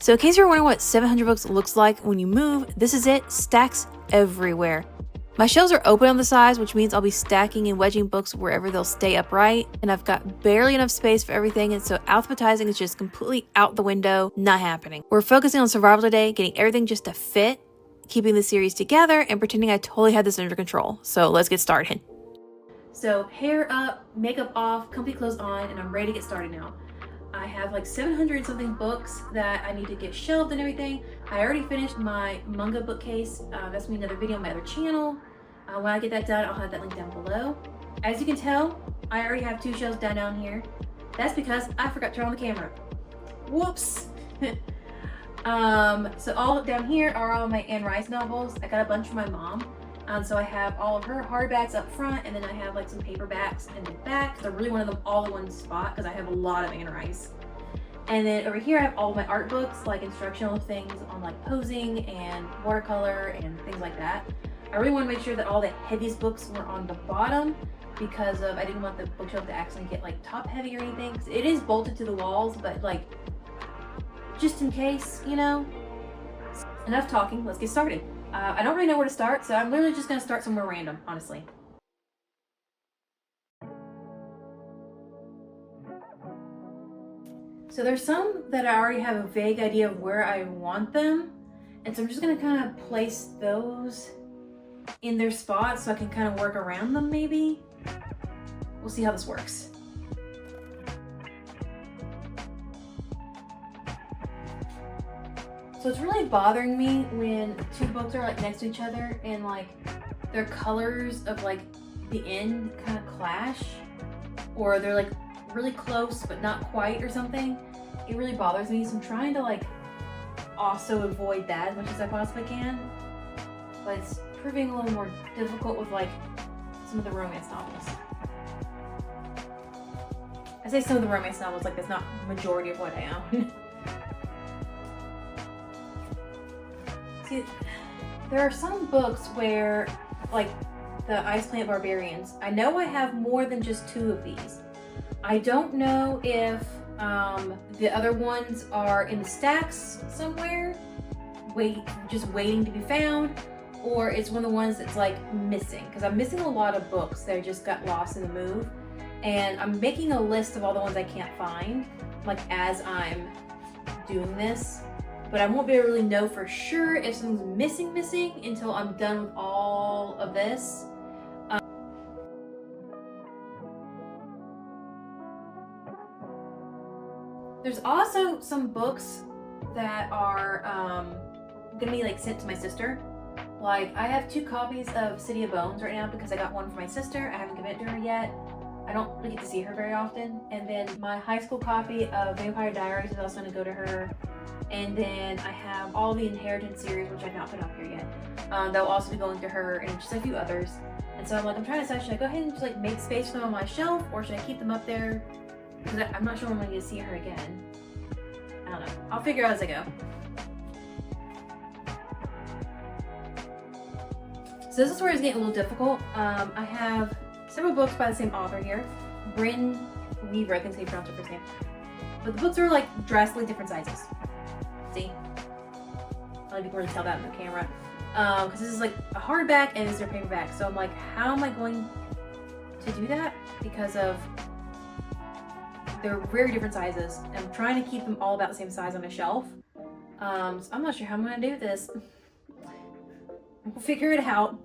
So in case you're wondering what 700 books looks like when you move, this is it, stacks everywhere. My shelves are open on the sides, which means I'll be stacking and wedging books wherever they'll stay upright, and I've got barely enough space for everything, and so alphabetizing is just completely out the window, not happening. We're focusing on survival today, getting everything just to fit, keeping the series together, and pretending I totally had this under control. So let's get started. So hair up, makeup off, comfy clothes on, and I'm ready to get started now. I have like 700 something books that I need to get shelved and everything. I already finished my manga bookcase. That's gonna be another video on my other channel. When I get that done, I'll have that link down below. As you can tell, I already have 2 shelves down here. That's because I forgot to turn on the camera. Whoops. So all down here are all my Anne Rice novels. I got a bunch from my mom. So I have all of her hardbacks up front, and then I have like some paperbacks in the back. I really wanted them all in one spot because I have a lot of Anne Rice. And then over here I have all of my art books, like instructional things on like posing and watercolor and things like that. I really want to make sure that all the heaviest books were on the bottom because I didn't want the bookshelf to accidentally get like top heavy or anything. It is bolted to the walls, but like just in case, you know. Enough talking, let's get started. I don't really know where to start, so I'm literally just going to start somewhere random, honestly. So there's some that I already have a vague idea of where I want them, and so I'm just going to kind of place those in their spots so I can kind of work around them maybe. We'll see how this works. So it's really bothering me when 2 books are like next to each other and like their colors of like the end kind of clash, or they're like really close but not quite or something. It really bothers me, so I'm trying to like also avoid that as much as I possibly can, but it's proving a little more difficult with like some of the romance novels. I say some of the romance novels like that's not the majority of what I own. See, there are some books where, like the Ice Planet Barbarians, I know I have more than just 2 of these. I don't know if the other ones are in the stacks somewhere, just waiting to be found, or it's one of the ones that's like missing, because I'm missing a lot of books that just got lost in the move, and I'm making a list of all the ones I can't find, like as I'm doing this. But I won't be able to really know for sure if something's missing until I'm done with all of this. There's also some books that are gonna be like sent to my sister. Like I have 2 copies of City of Bones right now because I got one for my sister. I haven't given it to her yet. I don't really get to see her very often. And then my high school copy of Vampire Diaries is also gonna go to her. And then I have all the Inheritance series, which I've not put up here yet. That will also be going to her, and just a few others. And so I'm trying to decide, should I go ahead and just like make space for them on my shelf, or should I keep them up there? Because I'm not sure when I'm going to see her again. I don't know. I'll figure out as I go. So this is where it's getting a little difficult. I have several books by the same author here. Bryn Weaver, I think they pronounced her first name. But the books are like drastically different sizes. See? I don't know if you can really tell that in the camera. Because this is like a hardback and this is their paperback. So I'm like, how am I going to do that? Because of they're very different sizes. I'm trying to keep them all about the same size on a shelf. So I'm not sure how I'm going to do this. We'll figure it out.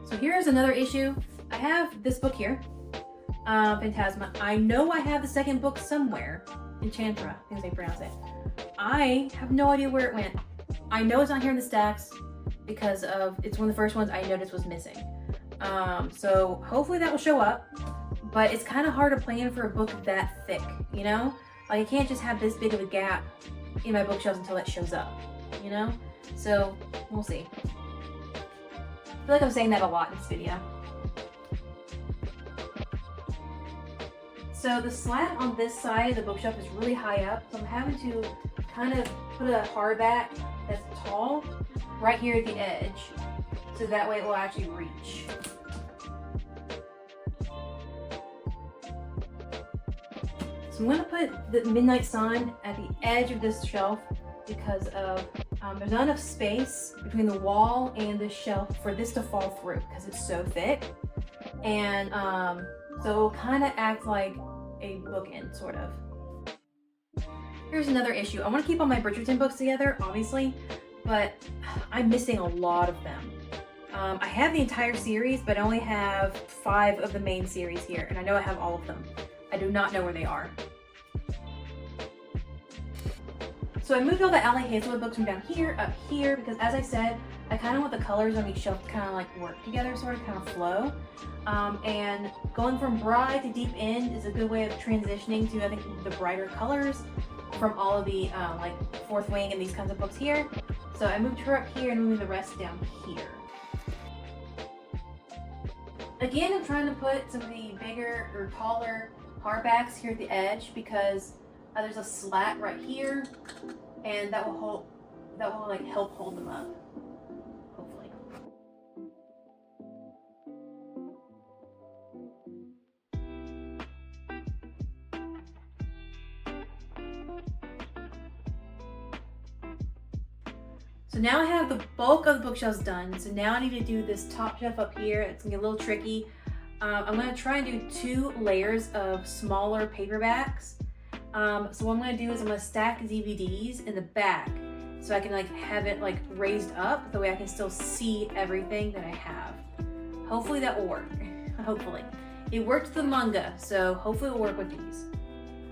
So here's another issue. I have this book here. Phantasma. I know I have the second book somewhere. Enchantra, I think they pronounce it. I have no idea where it went. I know it's not here in the stacks because it's one of the first ones I noticed was missing. So hopefully that will show up, but it's kind of hard to plan for a book that thick, you know? Like I can't just have this big of a gap in my bookshelves until it shows up, you know? So we'll see. I feel like I'm saying that a lot in this video. So the slab on this side of the bookshelf is really high up, so I'm having to kind of put a hardback that's tall right here at the edge, so that way it will actually reach. So I'm going to put the Midnight Sun at the edge of this shelf because of there's not enough space between the wall and this shelf for this to fall through because it's so thick. And so it'll kind of act like a bookend, sort of. Here's another issue. I want to keep all my Bridgerton books together, obviously, but I'm missing a lot of them. I have the entire series, but I only have 5 of the main series here, and I know I have all of them. I do not know where they are. So I moved all the Ally Hazelwood books from down here up here because, as I said, I kind of want the colors on each shelf to kind of like work together, sort of kind of flow. And going from Bride to Deep End is a good way of transitioning to, I think, the brighter colors from all of the like Fourth Wing and these kinds of books here. So I moved her up here and moving the rest down here. Again, I'm trying to put some of the bigger or taller hardbacks here at the edge because there's a slat right here, and that will like help hold them up, hopefully. So now I have the bulk of the bookshelves done. So now I need to do this top shelf up here. It's gonna get a little tricky. I'm gonna try and do 2 layers of smaller paperbacks. So what I'm gonna do is I'm gonna stack DVDs in the back so I can like have it like raised up the way I can still see everything that I have. Hopefully that will work. Hopefully. It worked with the manga, so hopefully it will work with these.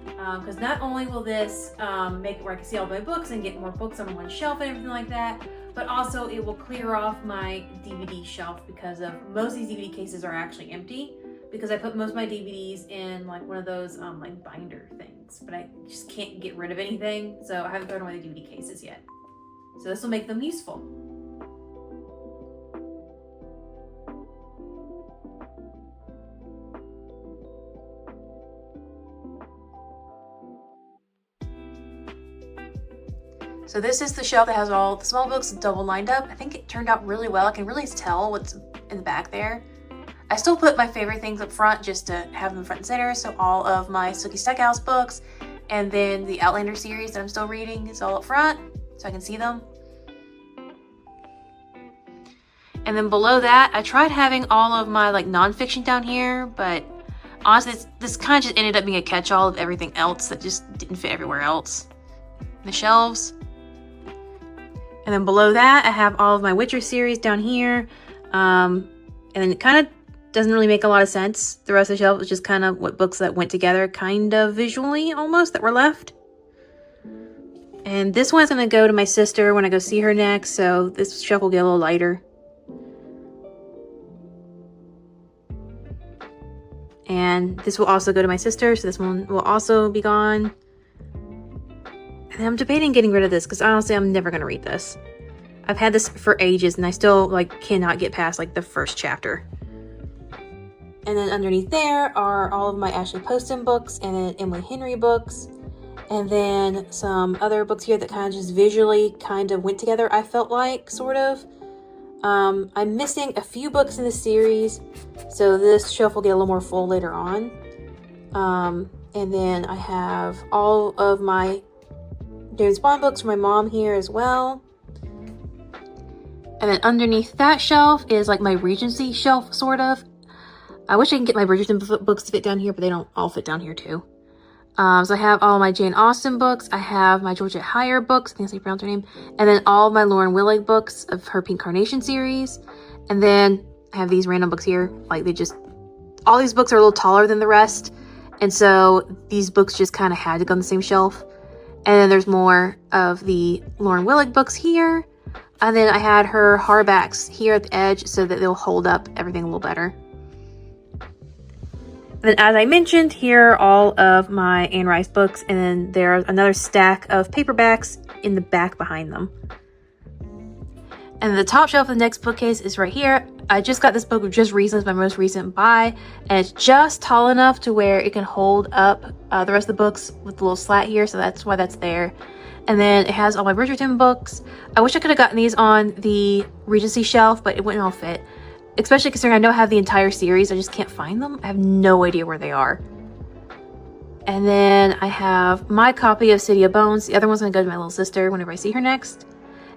Because not only will this make it where I can see all my books and get more books on one shelf and everything like that, but also it will clear off my DVD shelf because of most of these DVD cases are actually empty because I put most of my DVDs in like one of those like binder things, but I just can't get rid of anything, so I haven't thrown away the DVD cases yet. So this will make them useful. So this is the shelf that has all the small books double lined up. I think it turned out really well. I can really tell what's in the back there. I still put my favorite things up front just to have them front and center. So all of my Sookie Stackhouse books and then the Outlander series that I'm still reading is all up front so I can see them. And then below that, I tried having all of my like nonfiction down here, but honestly, this kind of just ended up being a catch-all of everything else that just didn't fit everywhere else. The shelves. And then below that, I have all of my Witcher series down here. And then it kind of doesn't really make a lot of sense. The rest of the shelf is just kind of what books that went together kind of visually almost that were left. And this one's going to go to my sister when I go see her next. So this shelf will get a little lighter. And this will also go to my sister. So this one will also be gone. And I'm debating getting rid of this because honestly, I'm never going to read this. I've had this for ages and I still like cannot get past like the first chapter. And then underneath there are all of my Ashley Poston books and then Emily Henry books. And then some other books here that kind of just visually kind of went together, I felt like, sort of. I'm missing a few books in the series, so this shelf will get a little more full later on. And then I have all of my James Bond books for my mom here as well. And then underneath that shelf is like my Regency shelf, sort of. I wish I can get my Bridgerton books to fit down here, but they don't all fit down here too. So I have all my Jane Austen books. I have my Georgia Heyer books. I think that's how you pronounce her name. And then all of my Lauren Willig books of her Pink Carnation series. And then I have these random books here. Like all these books are a little taller than the rest. And so these books just kind of had to go on the same shelf. And then there's more of the Lauren Willig books here. And then I had her hardbacks here at the edge so that they'll hold up everything a little better. And then as I mentioned, here are all of my Anne Rice books. And then there's another stack of paperbacks in the back behind them. And the top shelf of the next bookcase is right here. I just got this book just recently. It's my most recent buy. And it's just tall enough to where it can hold up the rest of the books with the little slat here. So that's why that's there. And then it has all my Bridgerton books. I wish I could have gotten these on the Regency shelf, but it wouldn't all fit. Especially considering I know I have the entire series. I just can't find them. I have no idea where they are. And then I have my copy of City of Bones. The other one's going to go to my little sister whenever I see her next.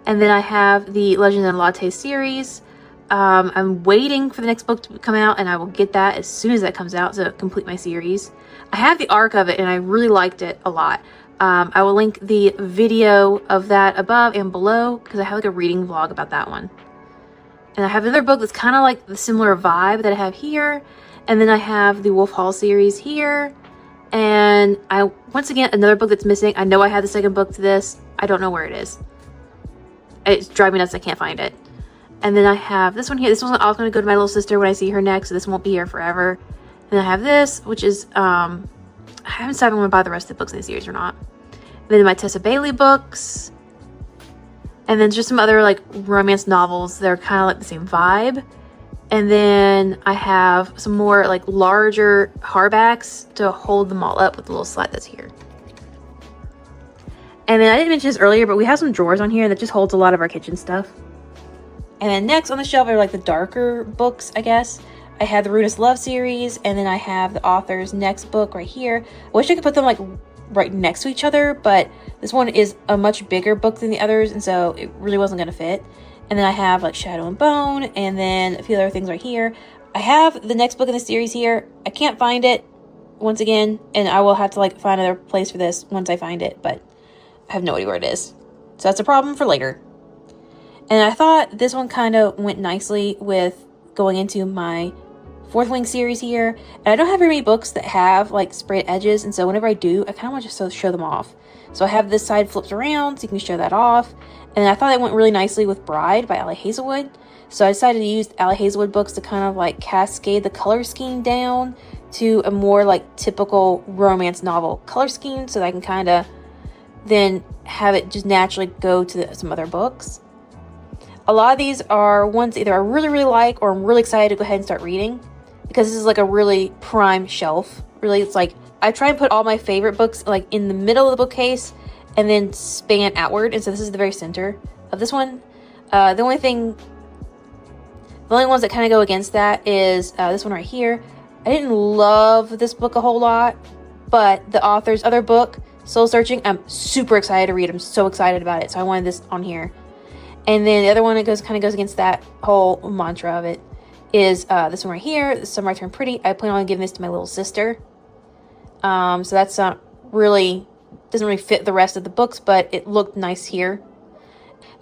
And then I have the Legend of Latte series. I'm waiting for the next book to come out, and I will get that as soon as that comes out to complete my series. I have the arc of it, and I really liked it a lot. I will link the video of that above and below because I have like a reading vlog about that one. And I have another book that's kind of like the similar vibe that I have here. And then I have the Wolf Hall series here. And once again, another book that's missing. I know I have the second book to this. I don't know where it is. It's driving me nuts. I can't find it. And then I have this one here. This one's also going to go to my little sister when I see her next. So this won't be here forever. And I have this, which is, I haven't decided if I'm going to buy the rest of the books in the series or not. And then my Tessa Bailey books. And then just some other like romance novels. They're kind of like the same vibe. And then I have some more like larger hardbacks to hold them all up with the little slat that's here. And then I didn't mention this earlier, but we have some drawers on here that just holds a lot of our kitchen stuff. And then next on the shelf are like the darker books, I guess. I have the Ruinous Love series, and then I have the author's next book right here. I wish I could put them like right next to each other, but this one is a much bigger book than the others, and so it really wasn't going to fit. And then I have like Shadow and Bone, and then a few other things right here. I have the next book in the series here. I can't find it once again, and I will have to like find another place for this once I find it, but I have no idea where it is. So that's a problem for later. And I thought this one kind of went nicely with going into my Fourth Wing series here. And I don't have very many books that have like sprayed edges, and so whenever I do, I kind of want to just show them off. So I have this side flipped around so you can show that off. And I thought it went really nicely with Bride by Allie Hazelwood. So I decided to use Allie Hazelwood books to kind of like cascade the color scheme down to a more like typical romance novel color scheme, so that I can kind of then have it just naturally go to some other books. A lot of these are ones either I really, really like or I'm really excited to go ahead and start reading, because this is like a really prime shelf. Really, it's like I try and put all my favorite books like in the middle of the bookcase and then span outward. And so this is the very center of this one. The only ones that kind of go against that is this one right here. I didn't love this book a whole lot, but the author's other book, Soul Searching, I'm super excited to read. I'm so excited about it. So I wanted this on here. And then the other one that kind of goes against that whole mantra of it is this one right here, Summer I Turn Pretty. I plan on giving this to my little sister. So that's not really, doesn't really fit the rest of the books, but it looked nice here.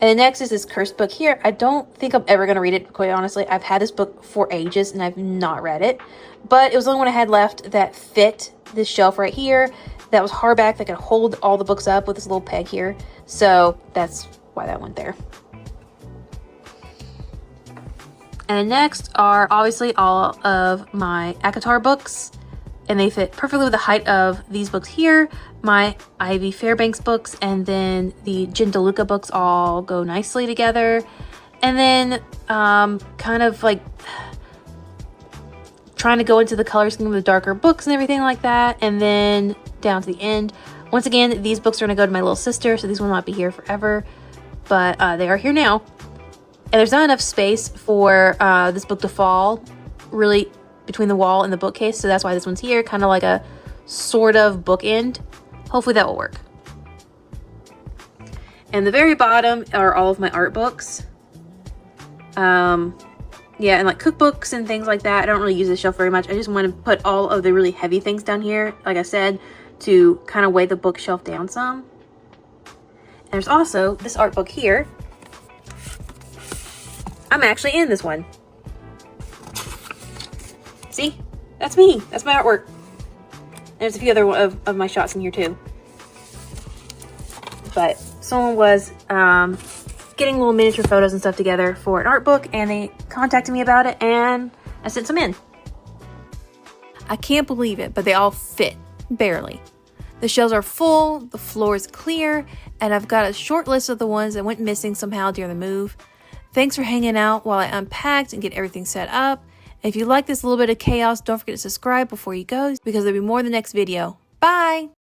And then next is this cursed book here. I don't think I'm ever going to read it, quite honestly. I've had this book for ages and I've not read it. But it was the only one I had left that fit this shelf right here. That was hardback, that could hold all the books up with this little peg here. So that's why that went there. And next are obviously all of my ACOTAR books, and they fit perfectly with the height of these books here. My Ivy Fairbanks books and then the Jen DeLuca books all go nicely together. And then kind of like trying to go into the color scheme of the darker books and everything like that. And then down to the end. Once again, these books are going to go to my little sister, so these will not be here forever, but they are here now. And there's not enough space for this book to fall really between the wall and the bookcase, so that's why this one's here, kind of like a sort of bookend. Hopefully that will work. And the very bottom are all of my art books. Yeah, and like cookbooks and things like that. I don't really use this shelf very much. I just want to put all of the really heavy things down here, like I said, to kind of weigh the bookshelf down some. And there's also this art book here. I'm actually in this one. See? That's me. That's my artwork. There's a few other of my shots in here too. But someone was getting little miniature photos and stuff together for an art book, and they contacted me about it, and I sent some in. I can't believe it, but they all fit, barely. The shelves are full, the floor is clear, and I've got a short list of the ones that went missing somehow during the move. Thanks for hanging out while I unpacked and get everything set up. If you like this little bit of chaos, don't forget to subscribe before you go, because there'll be more in the next video. Bye!